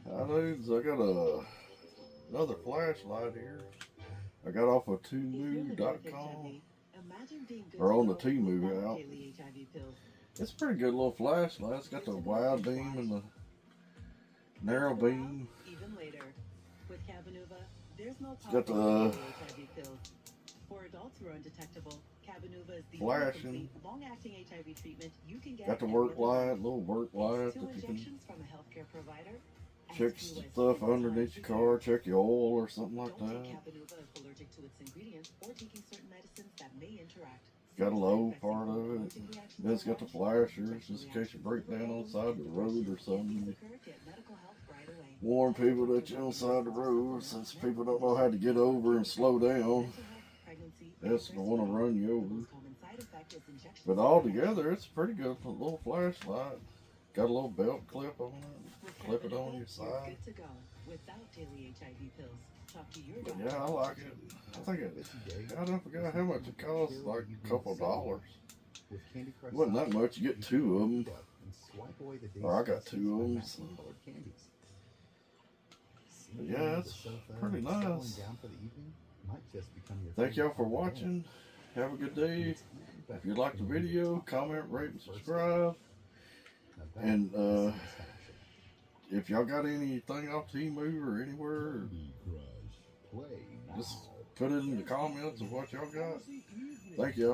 Hi dudes, I got another flashlight here. I got off of temu.com or on the Temu out. It's a pretty good little flashlight. It's got the wide beam and the narrow beam. It's got the flashing. Got the work light, little work light that you can check stuff underneath your car, check your oil or something like that. Got a low part of it. Then it's got the flashers, just in case you break down on the side of the road or something. Warn people that you're on the side of the road, since people don't know how to get over and slow down. That's going to want to run you over. But all together, it's a pretty good little flashlight. Got a little belt clip on it. Clip it on your side. But yeah, I like it. I think I don't forget how much it costs, like a couple $. It wasn't that much. You get two of them. Or I got two of them. So. But yeah, it's pretty nice. Thank y'all for watching. Have a good day. If you liked the video, comment, rate, and subscribe. And if y'all got anything off Temu or anywhere, just put it in the comments of what y'all got. Thank y'all.